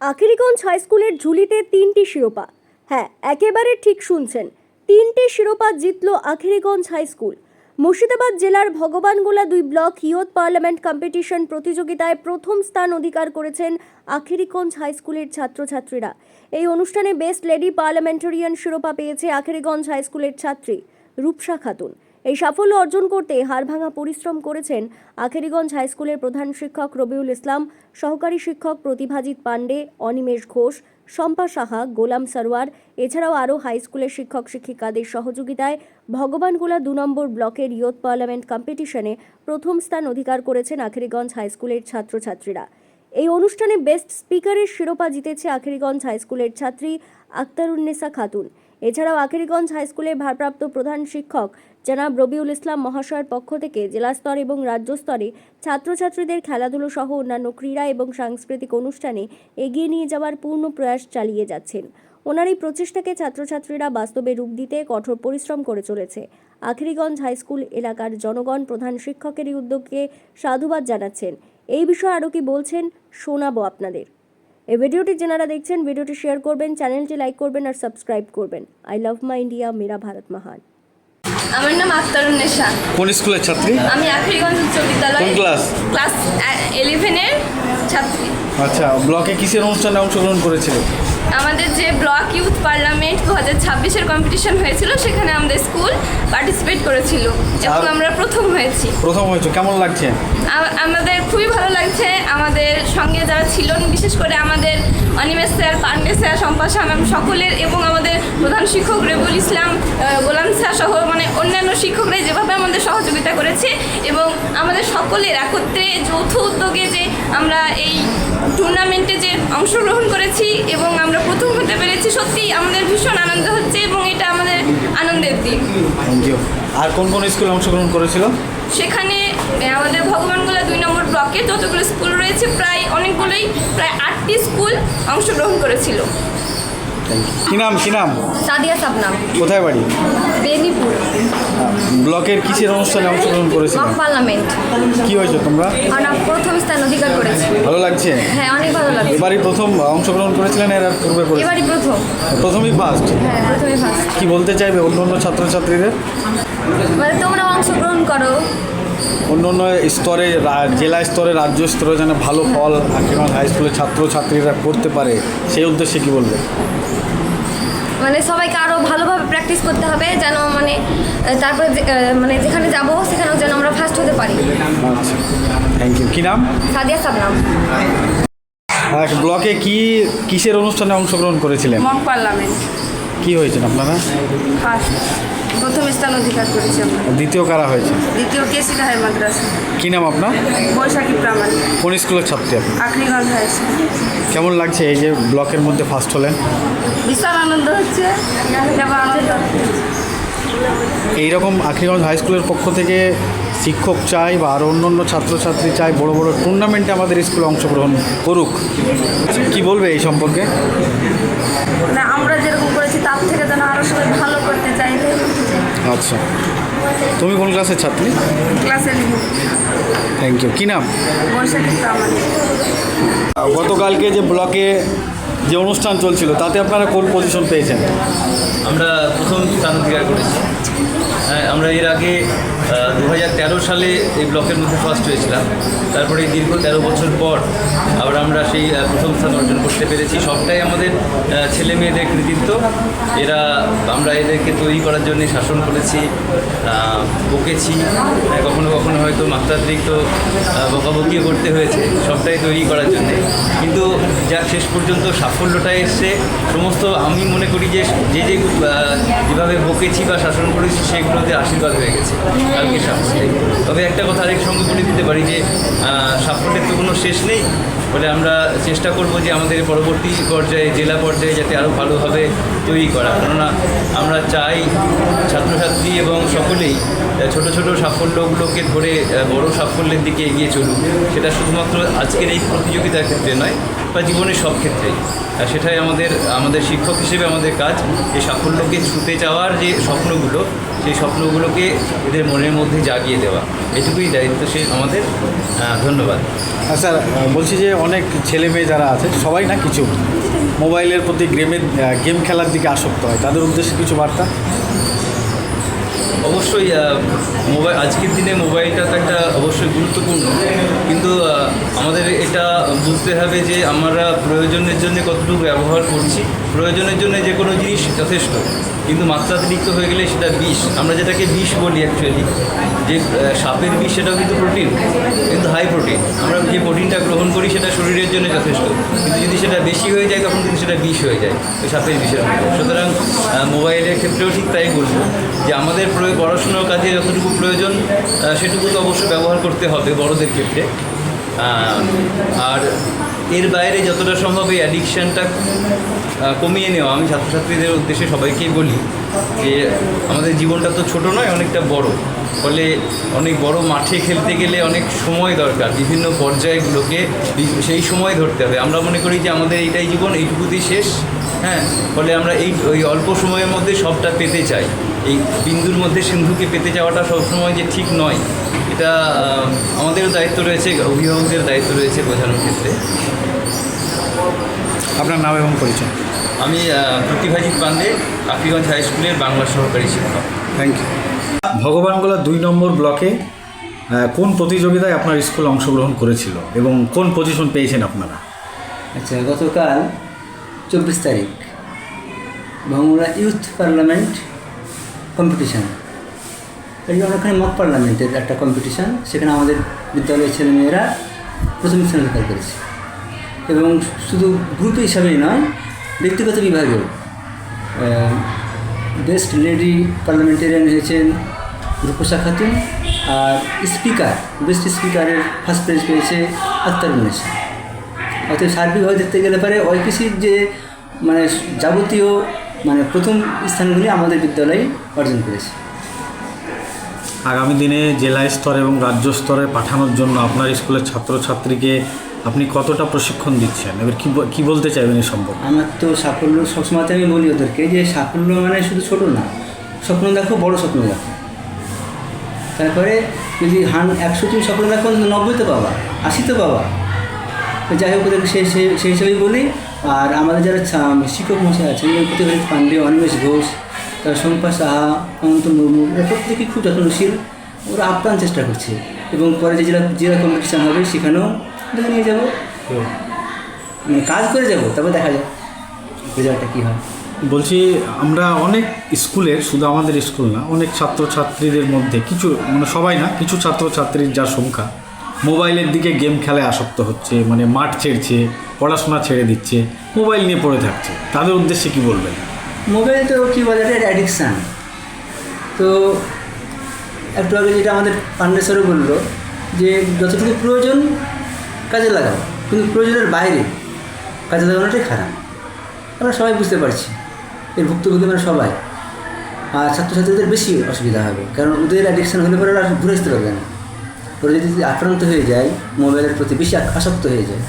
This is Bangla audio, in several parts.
আখিরিগঞ্জ হাইস্কুলের ঝুলিতে 3টি শিরোপা। হ্যাঁ, একেবারে ঠিক শুনছেন, 3টি শিরোপা জিতল আখিরিগঞ্জ হাইস্কুল। মুর্শিদাবাদ জেলার Bhagwangola 2 block youth parliament competition প্রতিযোগিতায় প্রথম স্থান অধিকার করেছেন আখিরিগঞ্জ হাইস্কুলের ছাত্রছাত্রীরা। এই অনুষ্ঠানে বেস্ট লেডি পার্লামেন্টারিয়ান শিরোপা পেয়েছে আখিরিগঞ্জ হাইস্কুলের ছাত্রী রূপসা খাতুন। এই সাফল্য অর্জন করতে হাড়ভাঙা পরিশ্রম করেছেন আখিরিগঞ্জ হাইস্কুলের প্রধান শিক্ষক রবিউল ইসলাম, সহকারী শিক্ষক প্রতিভাজিৎ পাণ্ডে, অনিমেষ ঘোষ, শম্পা সাহা, গোলাম সরওয়ার। এছাড়াও আরও হাইস্কুলের শিক্ষক শিক্ষিকাদের সহযোগিতায় ভগবানগোলা 2 নম্বর ব্লকের ইয়ুথ পার্লামেন্ট কম্পিটিশনে প্রথম স্থান অধিকার করেছেন আখিরিগঞ্জ হাইস্কুলের ছাত্রছাত্রীরা। এই অনুষ্ঠানে বেস্ট স্পিকারের শিরোপা জিতেছে আখিরিগঞ্জ হাইস্কুলের ছাত্রী আক্তারুন্নেসা খাতুন। এছাড়াও আখিরিগঞ্জ হাইস্কুলের ভারপ্রাপ্ত প্রধান শিক্ষক জনাব রবিউল ইসলাম মহাশয়ের পক্ষ থেকে জেলা স্তর এবং রাজ্য স্তরে ছাত্রছাত্রীদের খেলাধুলো সহ অন্যান্য ক্রীড়া এবং সাংস্কৃতিক অনুষ্ঠানে এগিয়ে নিয়ে যাওয়ার পূর্ণ প্রয়াস চালিয়ে যাচ্ছেন। ওনার এই প্রচেষ্টাকে ছাত্রছাত্রীরা বাস্তবে রূপ দিতে কঠোর পরিশ্রম করে চলেছে। আখিরিগঞ্জ হাইস্কুল এলাকার জনগণ প্রধান শিক্ষকের এই উদ্যোগকে সাধুবাদ জানাচ্ছেন। এই বিষয়ে আরও কি বলছেন শোনাবো আপনাদের। এই ভিডিওটি যারা দেখছেন ভিডিওটি শেয়ার করবেন, চ্যানেলটি লাইক করবেন আর সাবস্ক্রাইব করবেন। আই লাভ মাই ইন্ডিয়া, মেরা ভারত মহান। আমার নাম আক্তারুন্নেসা। কোন স্কুলের ছাত্রী? আমি আখিরিগঞ্জ উচ্চ বিদ্যালয় কোন ক্লাস? ক্লাস 11 এর ছাত্রী। আচ্ছা, ব্লকে কিসের অনুষ্ঠানে অংশগ্রহণ করেছিল? আমাদের যে ব্লক ইউথ পার্লামেন্ট 2026 এর কম্পিটিশন হয়েছিল, সেখানে আমাদের স্কুল পার্টিসিপেট করেছিল এবং আমরা প্রথম হয়েছি। প্রথম হয়েছে, কেমন লাগছে? আমাদের খুবই ভালো লাগছে। আমাদের সঙ্গে যারা ছিলেন, বিশেষ করে আমাদের Animesh sir, Pandey sir, Shampa Saha ma'am সকলের, এবং আমাদের প্রধান শিক্ষক রবিউল ইসলাম, গোলাম স্যার সহ অন্যান্য শিক্ষকরা যেভাবে আমাদের সহযোগিতা করেছে এবং আমাদের সকলের একত্রে যৌথ উদ্যোগে যে আমরা এই টুর্নামেন্টে যে অংশগ্রহণ করেছি এবং আমরা প্রথম হতে পেরেছি, সত্যি আমাদের ভীষণ আনন্দ হচ্ছে এবং এটা আমাদের আনন্দের দিন। Thank you. আর কোন কোন স্কুলে অংশগ্রহণ করেছিল? সেখানে আমাদের ভগবানগোলা 2 নম্বর ব্লকে যতগুলো স্কুল রয়েছে, প্রায় 8টি স্কুল অংশগ্রহণ করেছিল। কি নাম? সাদিয়া সাবনাম। কোথায় বাড়ি? বেনিপুর। ব্লকের কিসের অনুষ্ঠানে অংশগ্রহণ করেছিল? Mock parliament. কি হয়েছে তোমরা? আমরা প্রথম স্থান অধিকার করেছি। ভালো লাগছে? হ্যাঁ, অনেক ভালো লাগছে। এবারই প্রথম অংশগ্রহণ করেছিলেন, এর পূর্বে করেছিলেন? এবারই প্রথমই ফার্স্ট? হ্যাঁ, প্রথমে ফার্স্ট। কি বলতে চাইবে অন্য অন্য ছাত্রছাত্রীদের? মানে তোমরা অংশগ্রহণ করো। অন্য অন্য স্তরে, জেলা স্তরে, রাজ্য স্তরে যেন ভালো ফল আখিরিগঞ্জ হাই স্কুলের ছাত্রছাত্রীরা করতে পারে, সেই উদ্দেশ্যে কি বলবে? মানে সবাইকে আরও ভালোভাবে প্র্যাকটিস করতে হবে, যেন তারপরে যেখানে যাব সেখানেও যেন আমরা ফার্স্ট হতে পারি। আচ্ছা, থ্যাংক ইউ। কি নাম? সাদিয়া সাবনাম। ব্লকে কিসের অনুষ্ঠানে অংশগ্রহণ করেছিলেন? Mock parliament. কি হয়েছেন আপনারা? ফার্স্ট, প্রথম স্থান অধিকার করেছি আমরা। দ্বিতীয় কারা হয়েছে? দ্বিতীয় কেসি হাই মাদ্রাসা। কি নাম আপনার? বৈশাখী প্রামাণিক। কোন স্কুলের ছাত্রী আপনি? Akhiriganj high school. কেমন লাগছে এই যে ব্লকের মধ্যে ফার্স্ট হলেন? বিশাল আনন্দ হচ্ছে। এইরকম আখিরিগঞ্জ হাই স্কুলের পক্ষ থেকে শিক্ষক চাই বা আরও অন্য অন্য ছাত্রছাত্রী চাই বড় বড় টুর্নামেন্টে আমাদের স্কুলে অংশগ্রহণ করুক। কি বলবে এই সম্পর্কে? না, আমরা যেরকম করেছি তার থেকে যেন আরও সবাই ভালো করতে চাইলে। আচ্ছা, তুমি কোন ক্লাসের ছাত্রী? ক্লাসে লিখব। Thank you. কী নাম? বৈশাখী প্রামাণিক। গতকালকে যে ব্লকে যে অনুষ্ঠান চলছিল, তাতে আপনারা কোন পজিশন পেয়েছেন? আমরা প্রথম স্থান অধিকার করেছি। আমরা এর আগে 2013 সালে এই ব্লকের মধ্যে ফার্স্ট হয়েছিলাম। তারপরে দীর্ঘ 13 বছর পর আবার আমরা সেই প্রথম স্থান অর্জন করতে পেরেছি। সবটাই আমাদের ছেলে মেয়েদের কৃতিত্ব। আমরা এদেরকে তৈরি করার জন্য শাসন করেছি, বকেছি, কখনো কখনো হয়তো মাত্রাতিরিক্ত বকাবকিও করতে হয়েছে, সবটাই তৈরি করার জন্যে। কিন্তু যার শেষ পর্যন্ত সাফল্যটা এসছে, সমস্ত আমি মনে করি যে যেভাবে বকেছি বা শাসন করেছি সেগুলোতে আশীর্বাদ হয়ে গেছে কালকে সাফল্যে। তবে একটা কথা আরেক সঙ্গে বলে দিতে পারি যে সাফল্যের তো কোনো শেষ নেই। বলে আমরা চেষ্টা করব যে আমাদের পরবর্তী পর্যায়ে, জেলা পর্যায়ে যাতে আরও ভালোভাবে তৈরি করা। কেননা আমরা চাই ছাত্রছাত্রী এবং সকলেই ছোট ছোট সাফল্যগুলোকে ধরে বড় সাফল্যের দিকে এগিয়ে চলুক। সেটা শুধুমাত্র আজকের এই প্রতিযোগিতার ক্ষেত্রে নয়, বা জীবনের সব ক্ষেত্রেই। সেটাই আমাদের শিক্ষক হিসেবে আমাদের কাজ, এই সাফল্যকে ছুঁতে যাওয়ার যে স্বপ্নগুলো সেই স্বপ্নগুলোকে এদের মনের মধ্যে জাগিয়ে দেওয়া, এটুকুই দায়িত্বশীল আমাদের। ধন্যবাদ। স্যার, বলছি যে অনেক ছেলে মেয়ে যারা আছে, সবাই না, কিছু মোবাইলের প্রতি গেম খেলার দিকে আসক্ত হয়, তাদের উদ্দেশ্যে কিছু বার্তা? অবশ্যই মোবাইল, আজকের দিনে মোবাইলটা তো একটা অবশ্যই গুরুত্বপূর্ণ, কিন্তু আমাদের এটা বুঝতে হবে যে আমরা প্রয়োজনের জন্য কতটুকু ব্যবহার করছি। প্রয়োজনের জন্য যে কোনো জিনিস যথেষ্ট, কিন্তু মাত্রাতিরিক্ত হয়ে গেলে সেটা বিষ। আমরা যেটাকে বিষ বলি অ্যাকচুয়ালি, যে সাপের বিষ, সেটাও কিন্তু প্রোটিন, কিন্তু হাই প্রোটিন। আমরা যে প্রোটিনটা গ্রহণ করি সেটা শরীরের জন্য যথেষ্ট, কিন্তু যদি সেটা বেশি হয়ে যায় তখন কিন্তু সেটা বিষ হয়ে যায়, ওই সাপের বিষের মতো। সুতরাং মোবাইলের ক্ষেত্রেও ঠিক তাই বলবো যে আমাদের পড়াশোনার কাজে যতটুকু প্রয়োজন সেটুকু তো অবশ্যই ব্যবহার করতে হবে বড়দের ক্ষেত্রে। আর এর বাইরে যতটা সম্ভব এই অ্যাডিকশানটা কমিয়ে নেওয়া। আমি ছাত্রছাত্রীদের উদ্দেশ্যে সবাইকেই বলি যে আমাদের জীবনটা তো ছোট নয়, অনেকটা বড়, ফলে অনেক বড় মাঠে খেলতে গেলে অনেক সময় দরকার, বিভিন্ন পর্যায়গুলোকে সেই সময় ধরতে হবে। আমরা মনে করি যে আমাদের এইটাই জীবন, এইটুকুতেই শেষ। হ্যাঁ, ফলে আমরা ওই অল্প সময়ের মধ্যে সবটা পেতে চাই। এই বিন্দুর মধ্যে সিন্ধুকে পেতে যাওয়াটা সবসময় যে ঠিক নয়, এটা আমাদেরও দায়িত্ব রয়েছে, অভিভাবকদের দায়িত্ব রয়েছে বোঝানোর ক্ষেত্রে। আপনার নাম এবং পরিচয়? আমি প্রতিভাজিৎ পান্ডে, আকিগঞ্জ হাই স্কুলের বাংলা সহকারী শিক্ষক। Thank you. ভগবানগোলা 2 নম্বর ব্লকে কোন প্রতিযোগিতায় আপনার স্কুল অংশগ্রহণ করেছিল এবং কোন পজিশন পেয়েছেন আপনারা? আচ্ছা, গতকাল 24 তারিখ ভগবানগোলা ইউথ পার্লামেন্ট কম্পিটিশান, এই ওখানে মক পার্লামেন্টের একটা কম্পিটিশান, সেখানে আমাদের বিদ্যালয়ের ছেলেমেয়েরা প্রথম স্থান অধিকার করেছে। এবং শুধু গ্রুপ হিসাবেই নয়, ব্যক্তিগত বিভাগেও বেস্ট লেডি পার্লামেন্টেরিয়ান হয়েছেন রূপসা খাতুন, আর বেস্ট স্পিকারের ফার্স্ট প্রাইজ পেয়েছে আক্তারুন্নেসা। অর্থাৎ সার্বিকভাবে দেখতে গেলে পারে ঐকিসির যে যাবতীয় প্রথম স্থানগুলি আমাদের বিদ্যালয় অর্জন করেছে। আগামী দিনে জেলা স্তর এবং রাজ্য স্তরে পাঠানোর জন্য আপনার স্কুলের ছাত্রছাত্রীকে আপনি কতটা প্রশিক্ষণ দিচ্ছেন, এবার কী বলতে চাইবেন এই সম্পর্কে? আমার তো সাফল্য সবসময় আমি বলি ওদেরকে যে সাফল্য শুধু ছোটো না, স্বপ্ন দেখো, বড় স্বপ্ন দেখো। তারপরে যদি 100 তুমি স্বপ্ন দেখো, 90 তো পাবা, 80 তো পাবা। যাই হোক, ওদেরকে সেই হিসেবেই বলি। আর আমাদের যারা শিক্ষক মশাই আছেন, প্রতিভাজিৎ পান্ডে, অনিমেষ ঘোষ, তার শম্পা সাহা, অনন্ত মুর্মু, এরা প্রত্যেকেই খুব যত্নশীল। ওরা আপ্রাণ চেষ্টা করছে, এবং পরে যে জেলা কম্পিটিশান হবে সেখানেও দেখে নিয়ে যাবো, কাজ করে যাবো, তারপর দেখা যাক রেজাল্টটা কী হয়। বলছি, আমরা অনেক স্কুলের, শুধু আমাদের স্কুল না, অনেক ছাত্রছাত্রীদের মধ্যে কিছু, সবাই না, কিছু ছাত্রছাত্রীর যার সংখ্যা মোবাইলের দিকে গেম খেলায় আসক্ত হচ্ছে, মাঠ ছেড়ছে, পড়াশোনা ছেড়ে দিচ্ছে, মোবাইল নিয়ে পড়ে থাকছে, তাদের উদ্দেশ্যে কি বলবেন? মোবাইল তো কী বলে, এটা অ্যাডিকশান। তো একটু আগে যেটা আমাদের পান্ডে স্যারও বললো যে যতটুকু প্রয়োজন কাজে লাগাও, কিন্তু প্রয়োজনের বাইরে কাজে লাগানোটাই খারাপ। আমরা সবাই বুঝতে পারছি, এর ভুক্তভোগী সবাই। আর ছাত্রছাত্রীদের বেশি অসুবিধা হবে, কারণ ওদের অ্যাডিকশান হলে পরে ওরা ঘুরে আসতে পারবে না। ওরা যদি আক্রান্ত হয়ে যায়, মোবাইলের প্রতি বেশি আসক্ত হয়ে যায়,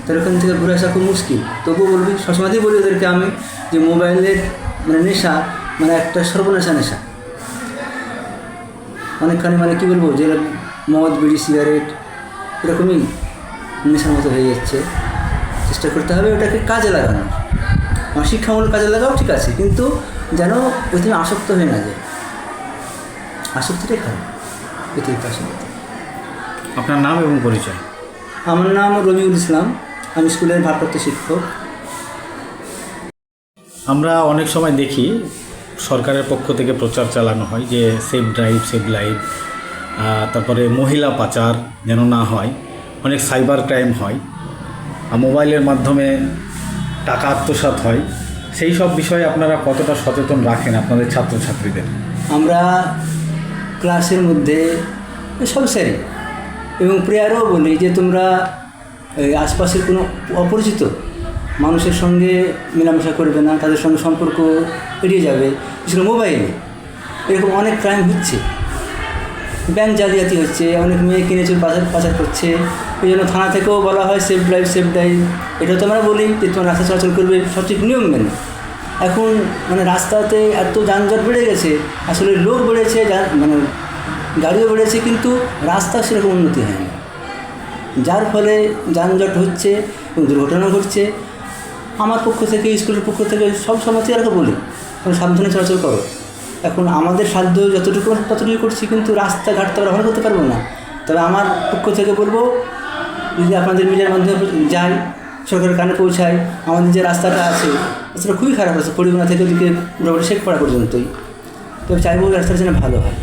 তার ওখান থেকে ঘুরে আসা খুব মুশকিল। তবুও বলবি, সবসময়তেই বলি ওদেরকে আমি, যে মোবাইলের নেশা একটা সর্বনেশা নেশা। অনেকখানি কী বলবো, যে মদ, বিড়ি, সিগারেট এরকমই নেশার মতো হয়ে যাচ্ছে। চেষ্টা করতে হবে ওটাকে কাজে লাগানোর। শিক্ষামূলক কাজে লাগাও, ঠিক আছে, কিন্তু যেন ওই তুমি আসক্ত হয়ে না যায়। আসক্তিটাই খারাপ, অতিরিক্ত আসক্তি। আপনার নাম এবং পরিচয়? আমার নাম রবিউল ইসলাম, আমি স্কুলের ভারপ্রাপ্ত শিক্ষক। আমরা অনেক সময় দেখি সরকারের পক্ষ থেকে প্রচার চালানো হয় যে সেভ ড্রাইভ, সেভ লাইভ, তারপরে মহিলা পাচার যেন না হয়, অনেক সাইবার ক্রাইম হয়, মোবাইলের মাধ্যমে টাকা আত্মসাৎ হয়। সেই সব বিষয়ে আপনারা কতটা সচেতন রাখেন আপনাদের ছাত্রছাত্রীদের? আমরা ক্লাসের মধ্যে সব স্যারই এবং প্রেয়ারও বলি যে তোমরা আশপাশের কোনো অপরিচিত মানুষের সঙ্গে মেলামেশা করবে না, তাদের সঙ্গে সম্পর্ক এড়িয়ে যাবে। বিশেষ করে মোবাইলে এরকম অনেক ক্রাইম হচ্ছে, ব্যাংক জালিয়াতি হচ্ছে, অনেক মেয়ে কিনেছে পাচার করছে। এই জন্য থানা থেকেও বলা হয় সেফ ড্রাইভ, সেফ ড্রাইভ। এটাও তো আমরা বলি যে তোমরা রাস্তা চলাচল করবে সঠিক নিয়ম মেনে, এখন মানে রাস্তাতে এত যানজট বেড়ে গেছে, আসলে লোক বেড়েছে, মানে গাড়িও বেড়েছে, কিন্তু রাস্তা সেরকম উন্নতি হয়নি, যার ফলে যানজট হচ্ছে এবং দুর্ঘটনা ঘটছে। আমার পক্ষ থেকে, স্কুলের পক্ষ থেকে সব সময় এরকম বলি, সাবধানে চলাচল করো। এখন আমাদের সাধ্য যতটুকু ততটুকু করছি, কিন্তু রাস্তাঘাট তো ব্যবহার করতে পারবো না। তবে আমার পক্ষ থেকে বলবো, যদি আপনাদের মিডিয়ার মাধ্যমে যাই, সরকারের কানে পৌঁছায়, আমাদের যে রাস্তাটা আছে রাস্তাটা খুবই খারাপ আছে, পরিবহন থেকে ওদিকে মোটামুটি শেখপাড়া পর্যন্তই। তো চাইবো রাস্তাটা যেন ভালো হয়।